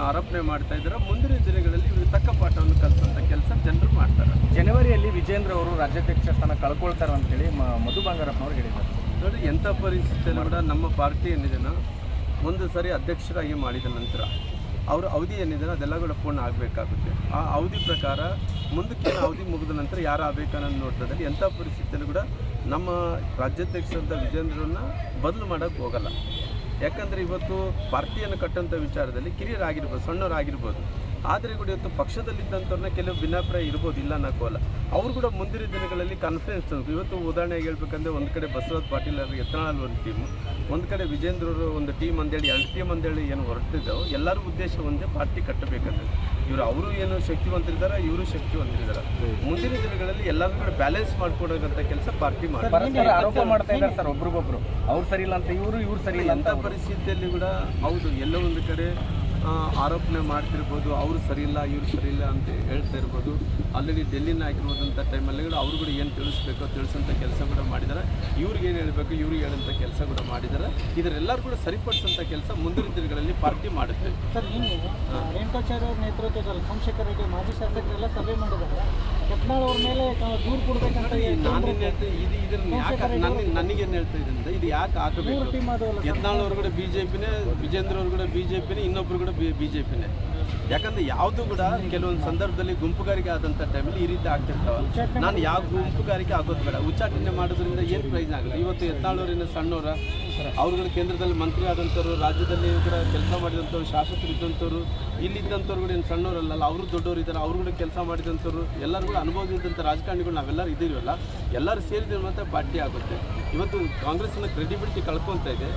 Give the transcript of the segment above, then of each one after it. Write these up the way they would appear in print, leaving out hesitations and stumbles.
ಆರೋಪಣೆ ಮಾಡ್ತಾ ಇದ್ದಾರೆ. ಮುಂದಿನ ದಿನಗಳಲ್ಲಿ ಇವರು ತಕ್ಕ ಪಾಠವನ್ನು ಕಲಿಸುವಂಥ ಕೆಲಸ ಜನರು ಮಾಡ್ತಾರೆ. ಜನವರಿಯಲ್ಲಿ ವಿಜೇಂದ್ರ ಅವರು ರಾಜ್ಯಾಧ್ಯಕ್ಷ ಸ್ಥಾನ ಕಳ್ಕೊಳ್ತಾರೆ ಅಂತೇಳಿ ಮಧು ಬಂಗಾರಪ್ಪನವ್ರು ಹೇಳಿದ್ದಾರೆ. ನೋಡಿ, ಎಂಥ ಪರಿಸ್ಥಿತಿಯಲ್ಲಿ ಕೂಡ ನಮ್ಮ ಪಾರ್ಟಿ ಏನಿದೆನೋ ಒಂದು ಸರಿ ಅಧ್ಯಕ್ಷರಾಗಿ ಮಾಡಿದ ನಂತರ ಅವರ ಅವಧಿ ಏನಿದೆ ಅದೆಲ್ಲ ಕೂಡ ಪೂರ್ಣ ಆಗಬೇಕಾಗುತ್ತೆ. ಆ ಅವಧಿ ಪ್ರಕಾರ ಮುಂದಕ್ಕೇನು ಅವಧಿ ಮುಗಿದ ನಂತರ ಯಾರು ಆಗಬೇಕನ್ನೋ ನೋಡ್ತದಲ್ಲಿ ಎಂಥ ಪರಿಸ್ಥಿತಿಯಲ್ಲೂ ಕೂಡ ನಮ್ಮ ರಾಜ್ಯಾಧ್ಯಕ್ಷರಂಥ ವಿಜೇಂದ್ರನ್ನ ಬದಲು ಮಾಡೋಕ್ಕೆ ಹೋಗಲ್ಲ. ಯಾಕಂದರೆ ಇವತ್ತು ಪಾರ್ಟಿಯನ್ನು ಕಟ್ಟೋಂಥ ವಿಚಾರದಲ್ಲಿ ಕಿರಿಯರಾಗಿರ್ಬೋದು, ಸಣ್ಣವರಾಗಿರ್ಬೋದು. ಆದರೆ ಕೂಡ ಇವತ್ತು ಪಕ್ಷದಲ್ಲಿದ್ದಂಥವ್ರನ್ನ ಕೆಲವು ಭಿನ್ನಾಭಿಪ್ರಾಯ ಇರ್ಬೋದು, ಇಲ್ಲ ಅನ್ನೋಕ್ಕಲ್ಲ. ಅವರು ಕೂಡ ಮುಂದಿನ ದಿನಗಳಲ್ಲಿ ಕಾನ್ಫಿಡೆನ್ಸ್ ಇವತ್ತು ಉದಾಹರಣೆಗೆ ಹೇಳ್ಬೇಕಂದ್ರೆ ಒಂದು ಕಡೆ ಬಸವರಾಜ್ ಪಾಟೀಲ್ ಅವರು ಯತ್ನಾಳ್ ಒಂದು ಟೀಮು, ಒಂದು ಕಡೆ ವಿಜೇಂದ್ರರು ಒಂದು ಟೀಮ್ ಅಂತೇಳಿ 2 ಟೀಮ್ ಅಂತೇಳಿ ಏನು ಹೊರಟಿದ್ದಾವೆ. ಎಲ್ಲರೂ ಉದ್ದೇಶ ಒಂದೇ, ಪಾರ್ಟಿ ಕಟ್ಟಬೇಕಂದ್ರೆ. ಅವರು ಏನು ಶಕ್ತಿವಂತರಿದ್ದಾರೆ, ಇವರು ಶಕ್ತಿವಂತರಿದ್ದಾರೆ. ಮುಂದಿನ ದಿನಗಳಲ್ಲಿ ಎಲ್ಲರೂ ಕೂಡ ಬ್ಯಾಲೆನ್ಸ್ ಮಾಡ್ಕೊಡೋಂಥ ಕೆಲಸ ಪಾರ್ಟಿ ಮಾಡ್ತಾರೆ. ಆರೋಪ ಮಾಡ್ತಾ ಇದ್ದಾರೆ ಸರ್ ಒಬ್ರಿಗೊಬ್ರು, ಅವ್ರು ಸರಿ ಇಲ್ಲ ಅಂತ ಇವರು ಸರಿ ಇಲ್ಲ ಅಂತ ಪರಿಸ್ಥಿತಿಯಲ್ಲಿ ಕೂಡ ಹೌದು, ಎಲ್ಲೋ ಒಂದು ಕಡೆ ಆರೋಪಣೆ ಮಾಡ್ತಿರ್ಬೋದು. ಅವರು ಸರಿ ಇಲ್ಲ, ಇವರು ಸರಿ ಇಲ್ಲ ಅಂತ ಹೇಳ್ತಾ ಇರ್ಬೋದು. ಆಲ್ರೆಡಿ ಡೆಲ್ಲಿನ ಆಗಿರ್ಬೋದಂಥ ಟೈಮಲ್ಲಿ ಕೂಡ ಅವರು ಕೂಡ ಏನು ತಿಳಿಸ್ಬೇಕೋ ತಿಳಿಸೋಂಥ ಕೆಲಸ ಕೂಡ ಮಾಡಿದ್ದಾರೆ. ಇವ್ರಿಗೆ ಏನು ಹೇಳಬೇಕು, ಇವ್ರಿಗೆ ಹೇಳೋಂಥ ಕೆಲಸ ಕೂಡ ಮಾಡಿದ್ದಾರೆ. ಇದರೆಲ್ಲರೂ ಕೂಡ ಸರಿಪಡಿಸೋಂಥ ಕೆಲಸ ಮುಂದಿನ ದಿನಗಳಲ್ಲಿ ಪಾರ್ಟಿ ಮಾಡುತ್ತೆ. ಸರ್, ನೀವು ರೇಣುಕಾಚಾರ್ಯ ಅವ್ರ ನೇತೃತ್ವದಲ್ಲಿ ಸೋಮಶೇಖರ್ ರೆಡ್ಡಿ ಮಾಜಿ ಶಾಸಕರೆಲ್ಲ ಸಭೆ ಮಾಡಿದ್ದಾರೆ. ಯತ್ನಾಳ್ ಅವ್ರ ಮೇಲೆ ದೂರು ಕೊಡಬೇಕಂತ ನಾನೇನು ಹೇಳ್ತಾ ಇದನ್ನು ಯಾಕೆ ನನಗೇನು ಹೇಳ್ತಾ ಇದ್ದೀನಿ ಅಂದರೆ ಇದು ಯಾಕೆ ಹಾಕಬೇಕು. ಯತ್ನಾಳ್ ಅವರು ಕೂಡ BJPನೇ, ವಿಜೇಂದ್ರ ಅವರು ಕೂಡ BJPನೇ, ಇನ್ನೊಬ್ಬರು ಕೂಡ BJPನೇ. ಯಾಕಂದರೆ ಯಾವುದು ಕೂಡ ಕೆಲವೊಂದು ಸಂದರ್ಭದಲ್ಲಿ ಗುಂಪುಗಾರಿಕೆ ಆದಂಥ ಟೈಮಲ್ಲಿ ಈ ರೀತಿ ಆಗ್ತಿರ್ತಾವೆ. ನಾನು ಯಾವ ಗುಂಪುಗಾರಿಕೆ ಆಗೋದು ಬೇಡ. ಉಚ್ಚಾಟನೆ ಮಾಡೋದ್ರಿಂದ ಏನು ಪ್ರಯೋಜನ ಆಗಲ್ಲ. ಇವತ್ತು ಯತ್ನಾಳವರಿನ ಸಣ್ಣವರ ಅವ್ರುಗಳು ಕೇಂದ್ರದಲ್ಲಿ ಮಂತ್ರಿ ಆದಂಥವ್ರು, ರಾಜ್ಯದಲ್ಲಿ ಕೂಡ ಕೆಲಸ ಮಾಡಿದಂಥವ್ರು, ಶಾಸಕರು ಇದ್ದಂಥವ್ರು, ಇಲ್ಲಿದ್ದಂಥವ್ರು ಕೂಡ ಏನು ಸಣ್ಣವರಲ್ಲ, ಅವರು ದೊಡ್ಡವರು ಇದ್ದಾರೆ. ಅವರು ಕೂಡ ಕೆಲಸ ಮಾಡಿದಂಥವ್ರು, ಎಲ್ಲರೂ ಕೂಡ ಅನುಭವದಿದ್ದಂಥ ರಾಜಕಾರಣಿಗಳು ನಾವೆಲ್ಲರೂ ಇದ್ದೀವಲ್ಲ, ಎಲ್ಲರೂ ಸೇರಿದ್ರೆ ಮಾತ್ರ ಪಾರ್ಟಿ ಆಗುತ್ತೆ. ಇವತ್ತು ಕಾಂಗ್ರೆಸ್ನ ಕ್ರೆಡಿಬಿಲಿಟಿ ಕಳ್ಕೊತಾ ಇದೆ.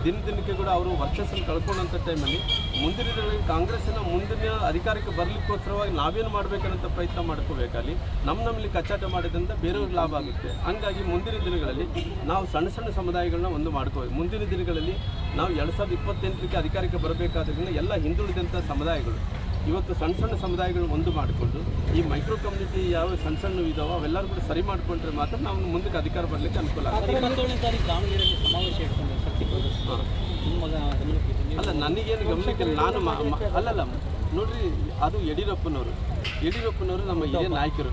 ದಿನಕ್ಕೆ ಕೂಡ ಅವರು ವರ್ಚಸ್ಸನ್ನು ಕಳ್ಕೊಂಡಂಥ ಟೈಮಲ್ಲಿ ಮುಂದಿನ ದಿನಗಳಲ್ಲಿ ಕಾಂಗ್ರೆಸ್ಸಿನ ಮುಂದಿನ ಅಧಿಕಾರಕ್ಕೆ ಬರಲಿಕ್ಕೋಸ್ಕರವಾಗಿ ನಾವೇನು ಮಾಡಬೇಕನ್ನಂಥ ಪ್ರಯತ್ನ ಮಾಡ್ಕೋಬೇಕಲ್ಲಿ ನಮ್ಮಲ್ಲಿ ಕಚ್ಚಾಟ ಮಾಡಿದಂಥ ಬೇರೆಯವ್ರಿಗೆ ಲಾಭ ಆಗುತ್ತೆ. ಹಂಗಾಗಿ ಮುಂದಿನ ದಿನಗಳಲ್ಲಿ ನಾವು ಸಣ್ಣ ಸಣ್ಣ ಸಮುದಾಯಗಳನ್ನ ಒಂದು ಮಾಡ್ಕೋಬೇಕು. ಮುಂದಿನ ದಿನಗಳಲ್ಲಿ ನಾವು 2028ಕ್ಕೆ ಅಧಿಕಾರಕ್ಕೆ ಬರಬೇಕಾದ್ರಿಂದ ಎಲ್ಲ ಹಿಂದುಳಿದಂಥ ಸಮುದಾಯಗಳು ಇವತ್ತು ಸಣ್ಣ ಸಣ್ಣ ಸಮುದಾಯಗಳು ಒಂದು ಮಾಡಿಕೊಂಡು ಈ ಮೈಕ್ರೋ ಕಮ್ಯುನಿಟಿ ಯಾವ ಸಣ್ಣ ಸಣ್ಣ ಇದಾವೋ ಅವೆಲ್ಲರೂ ಕೂಡ ಸರಿ ಮಾಡಿಕೊಂಡ್ರೆ ಮಾತ್ರ ನಾವು ಮುಂದಕ್ಕೆ ಅಧಿಕಾರ ಬರಲಿಕ್ಕೆ ಅನುಕೂಲ ಆಗುತ್ತೆ. 27ನೇ ತಾರೀಕು ದಾವಣಗೆರೆಯಲ್ಲಿ ಸಮಾವೇಶ ಇಟ್ಕೊಂಡು ಅಲ್ಲ, ನನಗೇನು ಗಮನಕ್ಕೆ ನಾನು ಅಲ್ಲಲ್ಲ ನೋಡ್ರಿ, ಅದು ಯಡಿಯೂರಪ್ಪನವರು ನಮ್ಮ ಹಿರಿಯ ನಾಯಕರು.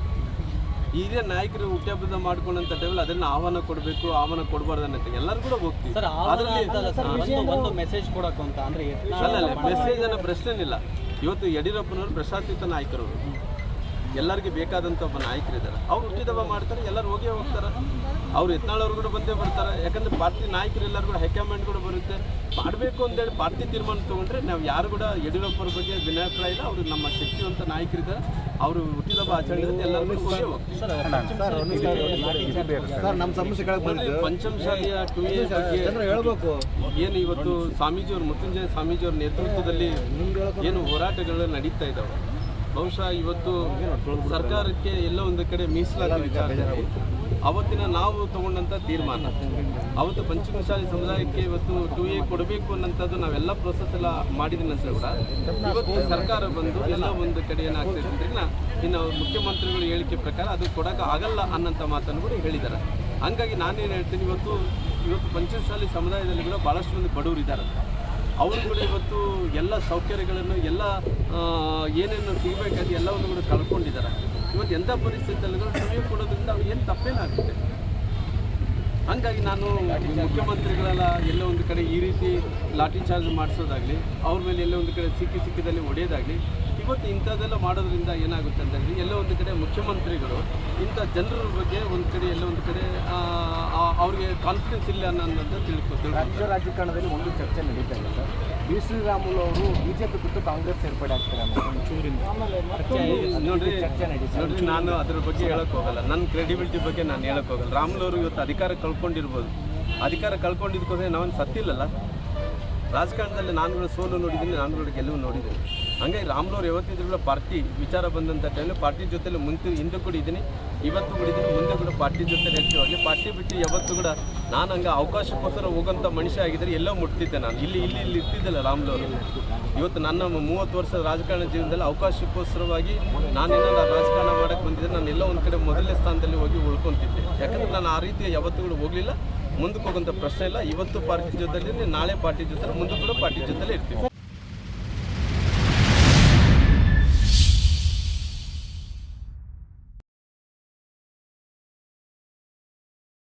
ಹಿರಿಯ ನಾಯಕರು ಹುಟ್ಟಹಬ್ಬದ ಮಾಡ್ಕೊಂಡಂತ ಟೈಮಲ್ಲಿ ಅದನ್ನ ಆಹ್ವಾನ ಕೊಡಬೇಕು, ಆಹ್ವಾನ ಕೊಡಬಾರ್ದು ಅನ್ನೋ ಎಲ್ಲರೂ ಕೂಡ ಹೋಗ್ತೀವಿ. ಒಂದು ಮೆಸೇಜ್ ಕೊಡಬೇಕು ಅಂತ ಅಂದ್ರೆ ಅಲ್ಲ, ಮೆಸೇಜ್ ಅನ್ನೋ ಪ್ರಶ್ನೆನಿಲ್ಲ. ಇವತ್ತು ಯಡಿಯೂರಪ್ಪನವರು ಪ್ರಶಾಸಿತ ನಾಯಕರು, ಎಲ್ಲರಿಗೆ ಬೇಕಾದಂಥ ಒಬ್ಬ ನಾಯಕರಿದ್ದಾರೆ. ಅವ್ರು ಹುಟ್ಟಿದಬ್ಬ ಮಾಡ್ತಾರೆ, ಎಲ್ಲರೂ ಹೋಗೇ ಹೋಗ್ತಾರೆ. ಅವ್ರು ಯತ್ನಾಳ್ ಅವರು ಕೂಡ ಬಂದೇ ಬರ್ತಾರೆ. ಯಾಕಂದರೆ ಪಾರ್ಟಿ ನಾಯಕರು ಎಲ್ಲರೂ ಕೂಡ ಹೈಕಮಾಂಡ್ ಕೂಡ ಬರುತ್ತೆ. ಮಾಡಬೇಕು ಅಂತೇಳಿ ಪಾರ್ಟಿ ತೀರ್ಮಾನ ತೊಗೊಂಡ್ರೆ ನಾವು ಯಾರು ಕೂಡ ಯಡಿಯೂರಪ್ಪರ ಬಗ್ಗೆ ಭಿನ್ನಾಭಿಪ್ರಾಯ ಇಲ್ಲ. ಅವರು ನಮ್ಮ ಶಕ್ತಿವಂತ ನಾಯಕರಿದ್ದಾರೆ. ಅವರು ಹುಟ್ಟಿದಬ್ಬ ಆಚರಣೆ ಎಲ್ಲರೂ ಹೋಗೇ ಹೋಗ್ತಾರೆ. ಪಂಚಮಶಾಲಿಯ 2A ಬಗ್ಗೆ ಹೇಳ್ಬೇಕು. ಏನು ಇವತ್ತು ಸ್ವಾಮೀಜಿಯವರು, ಮೃತ್ಯುಂಜಯ ಸ್ವಾಮೀಜಿಯವ್ರ ನೇತೃತ್ವದಲ್ಲಿ ಏನು ಹೋರಾಟಗಳು ನಡೀತಾ ಇದ್ದಾವೆ, ಬಹುಶಃ ಇವತ್ತು ಸರ್ಕಾರಕ್ಕೆ ಎಲ್ಲ ಒಂದು ಕಡೆ ಮೀಸಲಾತಿ ವಿಚಾರದಲ್ಲಿ ಅವತ್ತಿನ ನಾವು ತಗೊಂಡಂಥ ತೀರ್ಮಾನ, ಅವತ್ತು ಪಂಚಮಶಾಲಿ ಸಮುದಾಯಕ್ಕೆ ಇವತ್ತು 2A ಕೊಡಬೇಕು ಅನ್ನೋಂಥದ್ದು ನಾವೆಲ್ಲ ಪ್ರೋಸೆಸ್ ಎಲ್ಲ ಮಾಡಿದ ನಂತರ ಕೂಡ ಇವತ್ತು ಸರ್ಕಾರ ಬಂದು ಎಲ್ಲ ಒಂದು ಕಡೆ ಏನಾಗ್ತದೆ ಅಂದ್ರೆ ಇನ್ನು ಮುಖ್ಯಮಂತ್ರಿಗಳು ಹೇಳಿಕೆ ಪ್ರಕಾರ ಅದು ಕೊಡೋಕೆ ಆಗಲ್ಲ ಅನ್ನೋಂಥ ಮಾತನ್ನು ಕೂಡ ಹೇಳಿದ್ದಾರೆ. ಹಂಗಾಗಿ ನಾನೇನು ಹೇಳ್ತೀನಿ, ಇವತ್ತು ಪಂಚಮಶಾಲಿ ಸಮುದಾಯದಲ್ಲಿ ಕೂಡ ಭಾಳಷ್ಟು ಮಂದಿ ಬಡವರು ಇದ್ದಾರೆ. ಅವರು ಕೂಡ ಇವತ್ತು ಎಲ್ಲ ಸೌಕರ್ಯಗಳನ್ನು ಎಲ್ಲ ಏನೇನು ಸಿಗಬೇಕಾಗಿ ಎಲ್ಲವನ್ನು ಕೂಡ ಕಳ್ಕೊಂಡಿದ್ದಾರೆ. ಇವತ್ತು ಎಂಥ ಪರಿಸ್ಥಿತಿಯಲ್ಲಿ ಸಮಯ ಕೊಡೋದ್ರಿಂದ ಅವ್ರು ಏನು ತಪ್ಪೇನಾಗುತ್ತೆ. ಹಂಗಾಗಿ ನಾನು ಮುಖ್ಯಮಂತ್ರಿಗಳೆಲ್ಲ ಎಲ್ಲ ಒಂದು ಕಡೆ ಈ ರೀತಿ ಲಾಠಿ ಚಾರ್ಜ್ ಮಾಡಿಸೋದಾಗಲಿ, ಅವ್ರ ಮೇಲೆ ಎಲ್ಲ ಒಂದು ಕಡೆ ಸಿಕ್ಕಿದಲ್ಲಿ ಹೊಡೆಯೋದಾಗಲಿ, ಇವತ್ತು ಇಂಥದ್ದೆಲ್ಲ ಮಾಡೋದ್ರಿಂದ ಏನಾಗುತ್ತೆ ಅಂತಂದರೆ ಎಲ್ಲ ಒಂದು ಕಡೆ ಮುಖ್ಯಮಂತ್ರಿಗಳು ಇಂಥ ಜನರ ಬಗ್ಗೆ ಒಂದು ಕಡೆ ಎಲ್ಲ ಒಂದು ಕಡೆ ಅವ್ರಿಗೆ ಕಾನ್ಫಿಡೆನ್ಸ್ ಇಲ್ಲ ಅನ್ನೋದು ತಿಳ್ಕೊತೀವಿ. ರಾಜ್ಯ ರಾಜಕಾರಣದಲ್ಲಿ ಒಂದು ಚರ್ಚೆ ನಡೀತಾ ಇದೆ ಸರ್. ಶ್ರೀರಾಮುಲು ಅವರು BJP ಬಿಟ್ಟು ಕಾಂಗ್ರೆಸ್ ಸೇರ್ಪಡೆ ಆಗ್ತಾರೆ ನೋಡ್ರಿ, ನಾನು ಅದ್ರ ಬಗ್ಗೆ ಹೇಳಕ್ ಹೋಗಲ್ಲ. ನನ್ನ ಕ್ರೆಡಿಬಿಲಿಟಿ ಬಗ್ಗೆ ನಾನು ಹೇಳಕ್ ಹೋಗಲ್ಲ. ರಾಮುಲು ಅವರು ಇವತ್ತು ಅಧಿಕಾರ ಕಳ್ಕೊಂಡಿರ್ಬೋದು. ಅಧಿಕಾರ ಕಳ್ಕೊಂಡಿದ್ದಕ್ಕೋಸ್ಕರ ನಾವೇನು ಸತ್ತಿಲ್ಲಲ್ಲ. ರಾಜಕಾರಣದಲ್ಲಿ ನಾನುಗಳು ಸೋಲು ನೋಡಿದ್ದೀನಿ, ನಾನುಗಳು ಗೆಲುವು ನೋಡಿದ್ದೀನಿ. ಹಂಗಾಗಿ ರಾಮುಲವ್ರು ಯಾವತ್ತಿದ್ರು ಪಾರ್ಟಿ ವಿಚಾರ ಬಂದಂಥ ಟೈಮಲ್ಲಿ ಪಾರ್ಟಿ ಜೊತೆಲಿ ಹಿಂದೆ ಕೂಡ ಇದ್ದೀನಿ, ಇವತ್ತು ಕೂಡ ಇದ್ದೀನಿ, ಮುಂದೆ ಕೂಡ ಪಾರ್ಟಿ ಜೊತೆ ಇರ್ತೀವಿ. ಪಾರ್ಟಿ ಬಿಟ್ಟು ಯಾವತ್ತೂ ಕೂಡ ನಾನು ಹಂಗೆ ಅವಕಾಶಕ್ಕೋಸ್ಕರ ಹೋಗೋಂಥ ಮನುಷ್ಯ ಆಗಿದ್ದರೆ ಎಲ್ಲೋ ಮುಟ್ತಿದ್ದೆ. ನಾನು ಇಲ್ಲಿ ಇರ್ತಿದ್ದಲ್ಲ ರಾಮುಲವ್ರು. ಇವತ್ತು ನನ್ನ 30 ವರ್ಷದ ರಾಜಕಾರಣ ಜೀವನದಲ್ಲಿ ಅವಕಾಶಕ್ಕೋಸ್ಕರವಾಗಿ ನಾನೇನಾದ್ರು ರಾಜಕಾರಣ ಮಾಡೋಕ್ಕೆ ಬಂದಿದ್ದರೆ ನಾನು ಎಲ್ಲೋ ಒಂದು ಕಡೆ ಮೊದಲನೇ ಸ್ಥಾನದಲ್ಲಿ ಹೋಗಿ ಉಳ್ಕೊತಿದ್ದೆ. ಯಾಕಂದರೆ ನಾನು ಆ ರೀತಿ ಯಾವತ್ತೂ ಕೂಡ ಹೋಗಲಿಲ್ಲ, ಮುಂದಕ್ಕೆ ಹೋಗೋಂಥ ಪ್ರಶ್ನೆ ಇಲ್ಲ. ಇವತ್ತು ಪಾರ್ಟಿ ಜೊತೆಲಿ, ನಾಳೆ ಪಾರ್ಟಿ ಜೊತೆ, ಮುಂದೆ ಕೂಡ ಪಾರ್ಟಿ ಜೊತೆಲೇ ಇರ್ತೀವಿ.